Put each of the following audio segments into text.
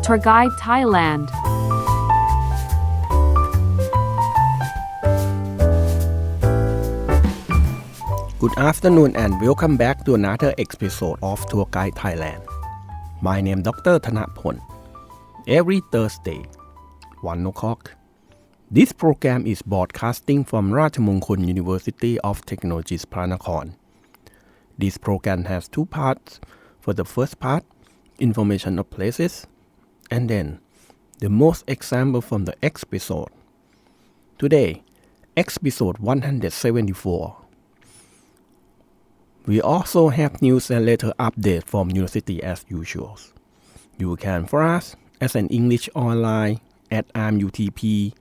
Tour Guide Thailand. Good afternoon and welcome back to another episode of Tour Guide Thailand. My name is Dr. Thanaphol. Every Thursday, 1 o'clock, this program is broadcasting from Rajamongkol University of Technology, Phranakhon. This program has two parts. For the first part, information of places, and then the most example from the episode. Today, episode 174. We also have news and letter update from university as usual. You can follow us as an English online at amutp.ac.th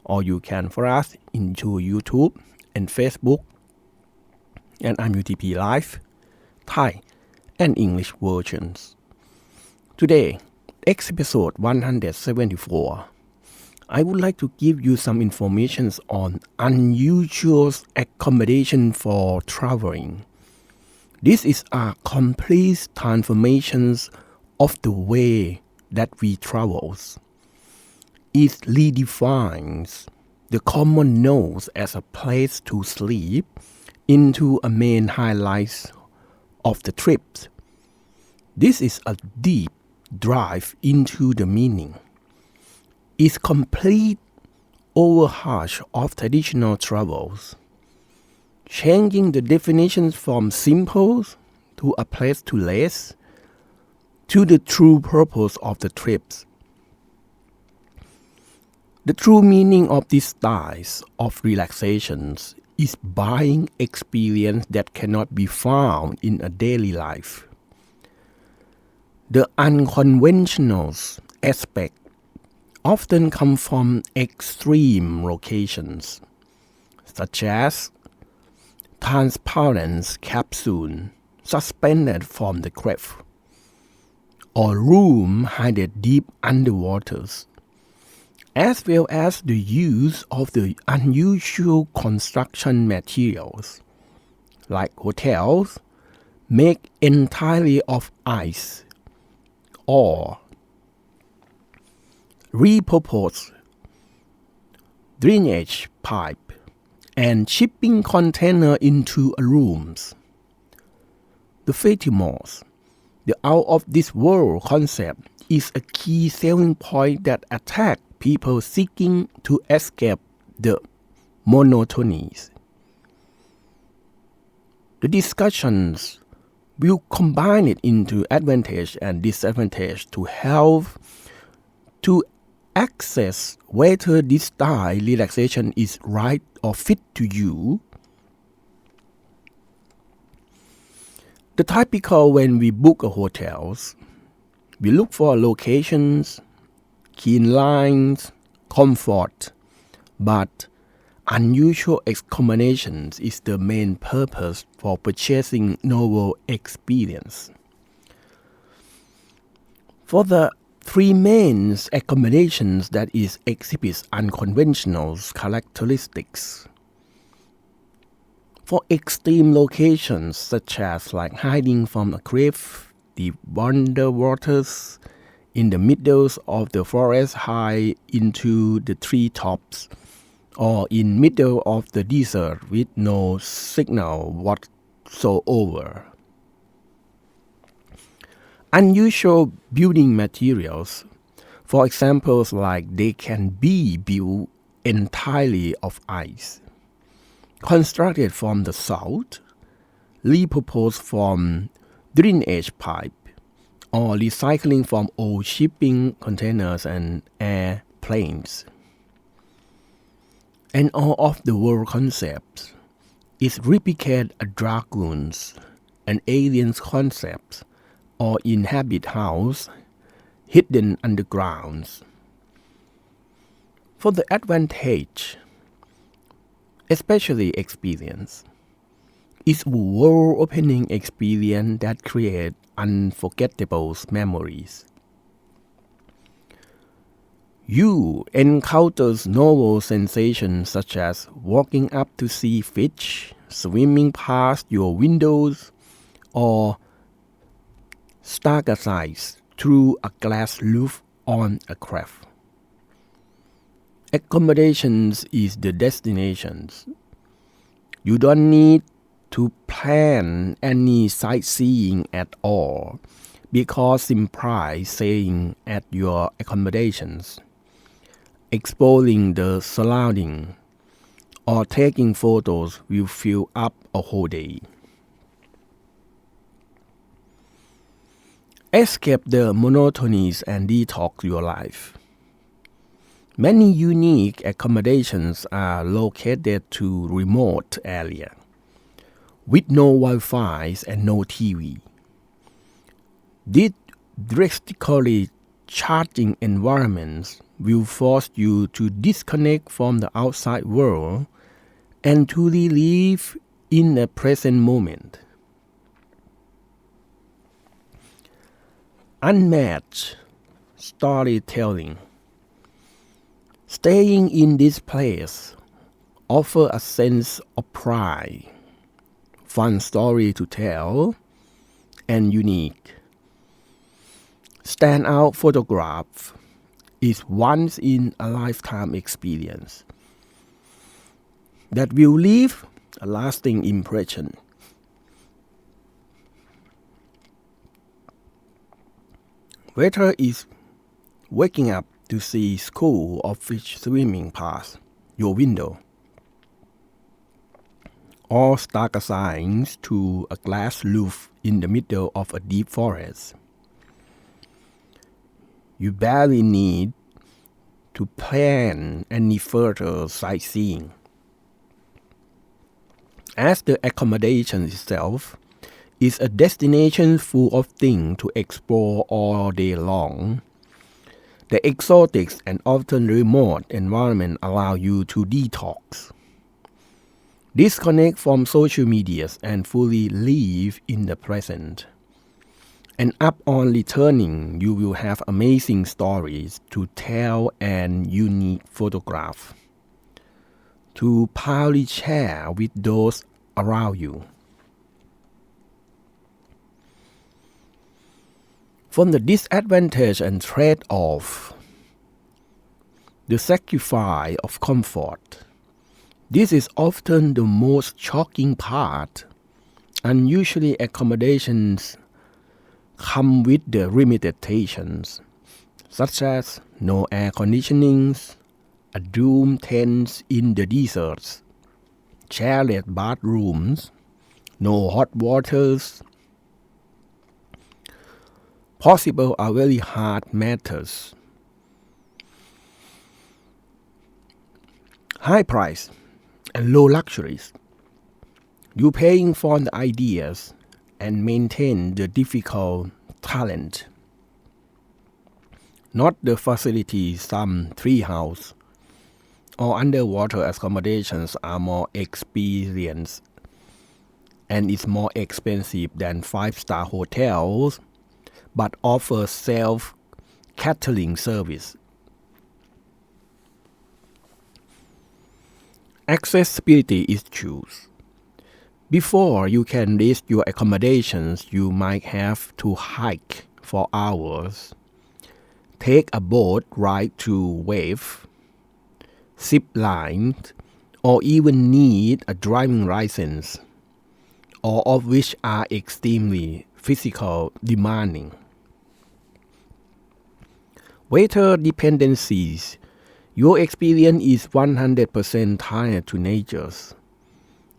or you can follow us into YouTube and Facebook and AmUTP Live, Thai and English versions. Today, episode 174. I would like to give you some information on unusual accommodation for traveling. This is a complete transformation of the way that we travel. It redefines the common nose as a place to sleep into a main highlight of the trip. This is a deep dive into the meaning. It's complete overhaul of traditional travels, changing the definitions from simple to a place to rest to the true purpose of the trips. The true meaning of these styles of relaxations is buying experience that cannot be found in a daily life. The unconventional aspect often come from extreme locations, such as transparent capsule suspended from the cliff, or room hidden deep underwater, as well as the use of the unusual construction materials, like hotels made entirely of ice, or repurposed drainage pipe and shipping container into rooms. The Fatimos, the out-of-this-world concept, is a key selling point that attracts people seeking to escape the monotonies. The discussions will combine it into advantage and disadvantage to help to access whether this style relaxation is right or fit to you. The typical when we book a hotels, we look for locations, clean lines, comfort, but unusual accommodations is the main purpose for purchasing novel experience. For the three main accommodations that is exhibits unconventional characteristics. For extreme locations such as like hiding from a cliff, deep underwaters, in the middle of the forest high into the treetops, or in middle of the desert with no signal whatsoever. Unusual building materials, for example, like they can be built entirely of ice, constructed from the salt, repurposed from drainage pipe, or recycling from old shipping containers and airplanes. And all of the world concepts is replicate a dragoons and aliens concepts or inhabit house hidden underground. For the advantage, especially experience, is world-opening experience that create unforgettable memories. You encounter novel sensations such as walking up to see fish, swimming past your windows, or stargaze through a glass roof on a craft. Accommodations is the destinations. You don't need to plan any sightseeing at all because simply staying at your accommodations, exploring the surrounding, or taking photos will fill up a whole day. Escape the monotonies and detox your life. Many unique accommodations are located to remote areas with no Wi-Fi and no TV. These drastically charging environments will force you to disconnect from the outside world and to live in the present moment. Unmatched storytelling. Staying in this place offers a sense of pride, fun story to tell, and unique. Standout photograph is once in a lifetime experience that will leave a lasting impression. Whether it's waking up to see school of fish swimming past your window, or stargazing to a glass roof in the middle of a deep forest, you barely need to plan any further sightseeing, as the accommodation itself is a destination full of things to explore all day long. The exotic and often remote environment allow you to detox, disconnect from social media and fully live in the present. And upon returning, you will have amazing stories to tell and unique photographs to proudly share with those around you. From the disadvantage and trade-off, the sacrifice of comfort. This is often the most shocking part, and usually accommodations come with the limitations, such as no air conditioning, a doom tent in the deserts, shared bathrooms, no hot waters. Possible are very hard matters. High price and low luxuries. You paying for the ideas and maintain the difficult talent, not the facilities. Some treehouse or underwater accommodations are more experienced and is more expensive than 5-star hotels, but offer self-catering service. Accessibility issues. Before you can reach your accommodations, you might have to hike for hours, take a boat ride to wave, zip line, or even need a driving license, all of which are extremely physical demanding. Weather dependencies. Your experience is 100% tied to nature.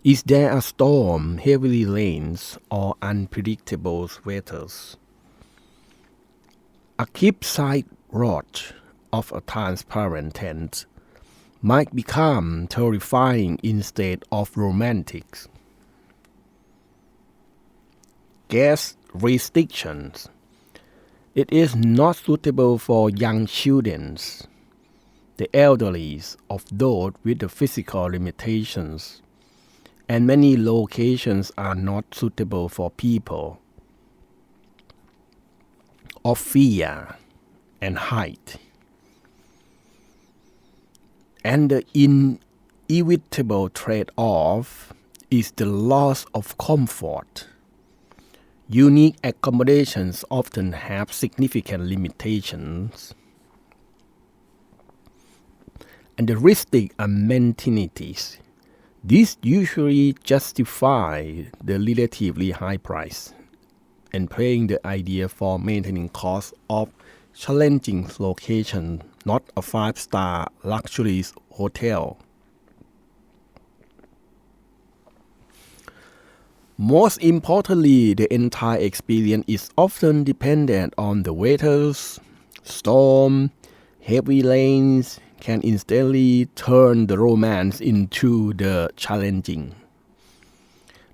Is there a storm, heavy rains, or unpredictable weather? A campsite lodge of a transparent tent might become terrifying instead of romantic. Gas restrictions. It is not suitable for young children, the elderly, of those with the physical limitations, and many locations are not suitable for people of fear and height. And the inevitable trade-off is the loss of comfort. Unique accommodations often have significant limitations and the restrict amenities. This usually justify the relatively high price and playing the idea for maintaining costs of challenging location, not a 5-star luxury hotel. Most importantly, the entire experience is often dependent on the weather. Storm, heavy rains can instantly turn the romance into the challenging.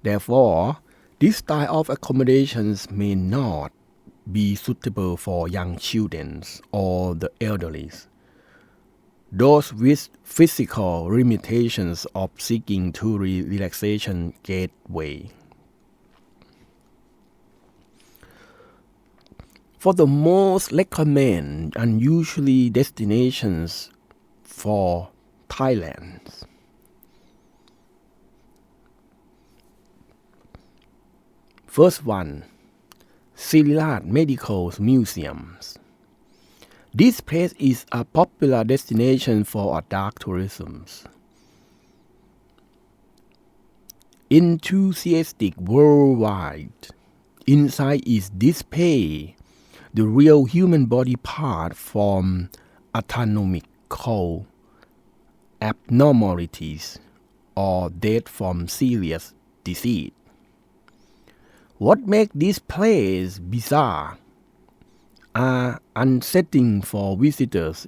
Therefore, this style of accommodations may not be suitable for young children or the elderly, those with physical limitations of seeking tourist relaxation gateway. For the most recommended unusually destinations for Thailand. First one, Sirilat Medical Museums. This place is a popular destination for dark tourism. Enthusiastic worldwide. Inside is displayed the real human body part from anatomical abnormalities or death from serious disease. What makes this place bizarre or unsettling for visitors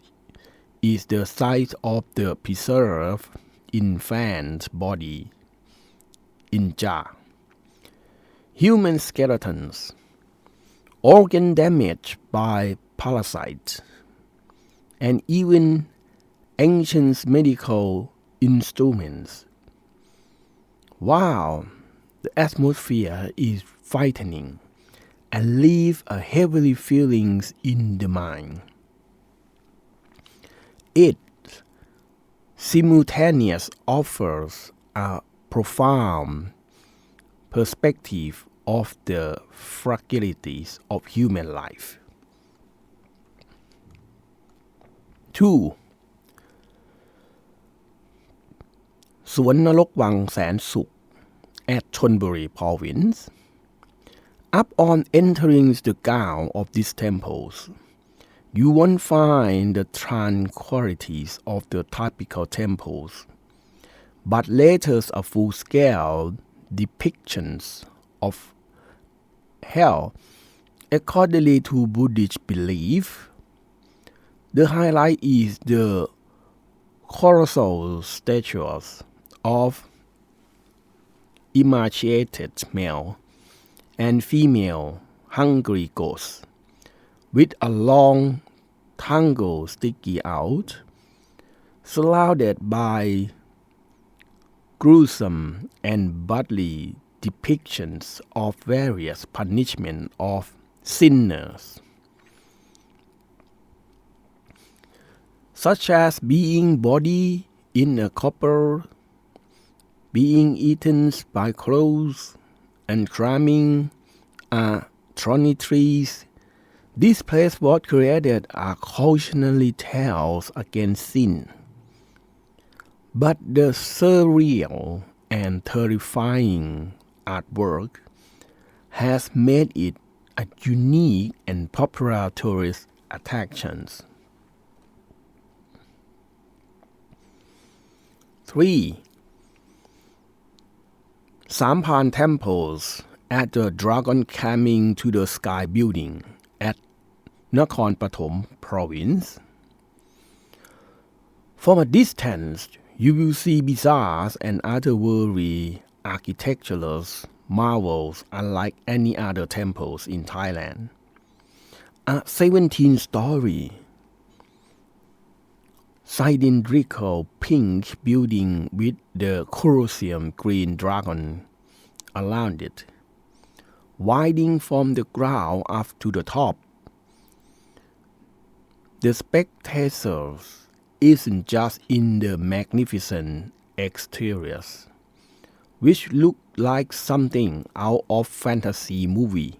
is the size of the preserved infant's body in jar, human skeletons, organ damaged by parasites, and even ancient medical instruments. Wow, the atmosphere is frightening and leaves a heavy feelings in the mind. It simultaneously offers a profound perspective of the fragilities of human life. 2. สวนนรกวังแสนสุข at Chonburi province. Upon entering the ground of these temples, you won't find the tranquilities of the typical temples, but later a full-scale depictions of hell. According to Buddhist belief, the highlight is the colossal statues of emaciated male and female hungry ghosts with a long tongue sticking out, surrounded by gruesome and bloody depictions of various punishment of sinners, such as being bodied in a copper, being eaten by crows, and climbing thorny trees. This place was created as cautionary tales against sin. But the surreal and terrifying artwork has made it a unique and popular tourist attraction. 3. Sampan temples at the Dragon Coming to the Sky building at Nakhon Pathom province. From a distance, you will see bizarre and otherworldly architectural marvels unlike any other temples in Thailand. A 17-story cylindrical pink building with the Colosseum green dragon around it, widening from the ground up to the top. The spectators isn't just in the magnificent exteriors, which look like something out of fantasy movie.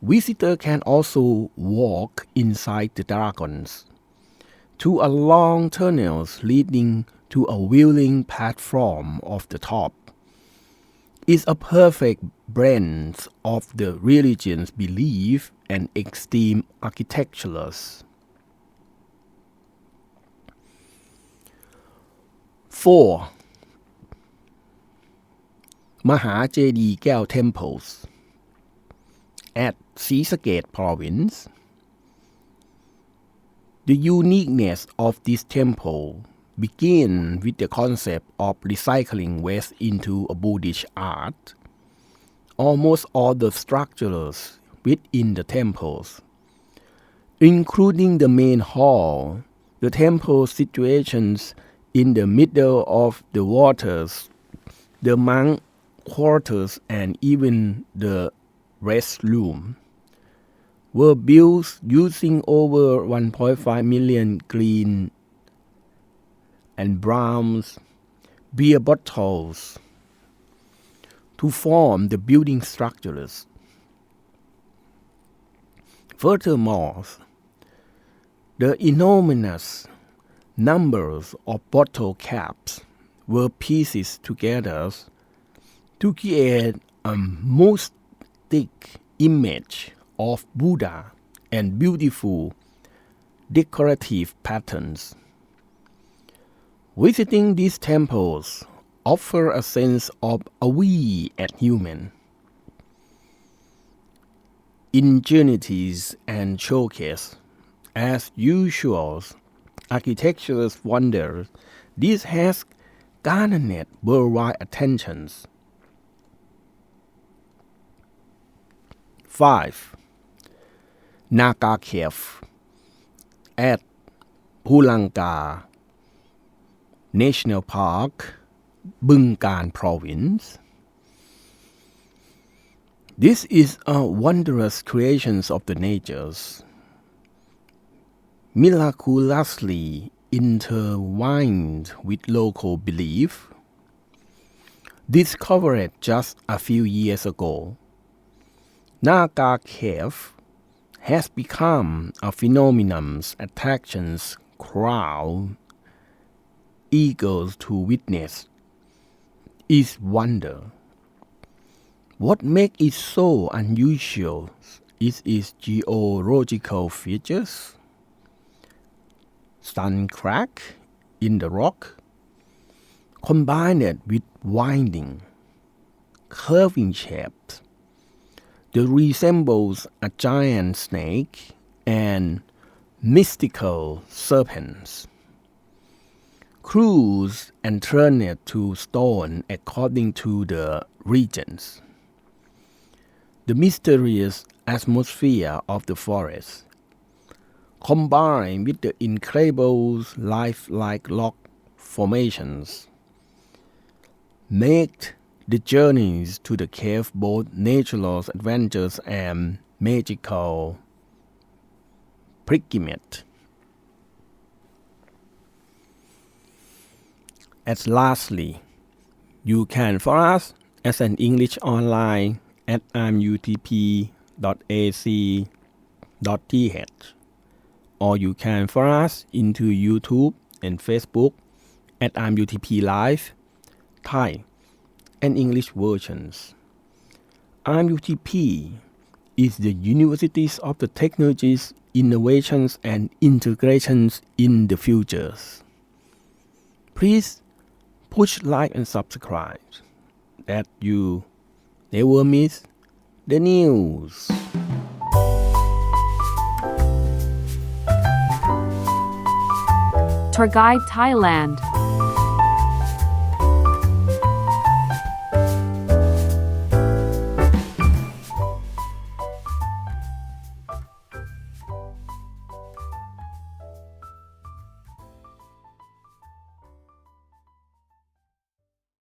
Visitor can also walk inside the dragons to a long tunnels leading to a wheeling platform of the top. It's a perfect blend of the religion's belief and extreme architectures. 4. มหาเจดีย์แก้ว temples at ศรีสะเกษ province. The uniqueness of this temple begins with the concept of recycling waste into a Buddhist art. Almost all the structures within the temples, including the main hall, the temple situations in the middle of the waters, the monk quarters, and even the restroom, were built using over 1.5 million green and brown beer bottles to form the building structures. Furthermore, the enormous numbers of bottle caps were pieced together to create a mystic image of Buddha and beautiful decorative patterns. Visiting these temples offer a sense of awe at human ingenuities and showcase, as usual, architecture's wonders. This has garnered worldwide attentions. 5. Naga Cave at Pulangka National Park, Bungkan Province. This is a wondrous creation of the natures, miraculously intertwined with local belief. Discovered just a few years ago, Naga Cave has become a phenomenon attracting crowds eager to witness its wonder. What makes it so unusual is its geological features. Sun crack in the rock, combined with winding, curving shapes that resembles a giant snake and mystical serpents. Crews and turned to stone according to the regions. The mysterious atmosphere of the forest, combined with the incredible lifelike rock formations, make the journeys to the cave both natural adventures and magical pilgrimage. And lastly, you can follow us as an English online at imutp.ac.th, or you can follow us into YouTube and Facebook at imutp live Thai and English versions. IMUTP is the Universities of the Technologies, Innovations and Integrations in the Futures. Please push like and subscribe that you never miss the news. Tour Guide Thailand.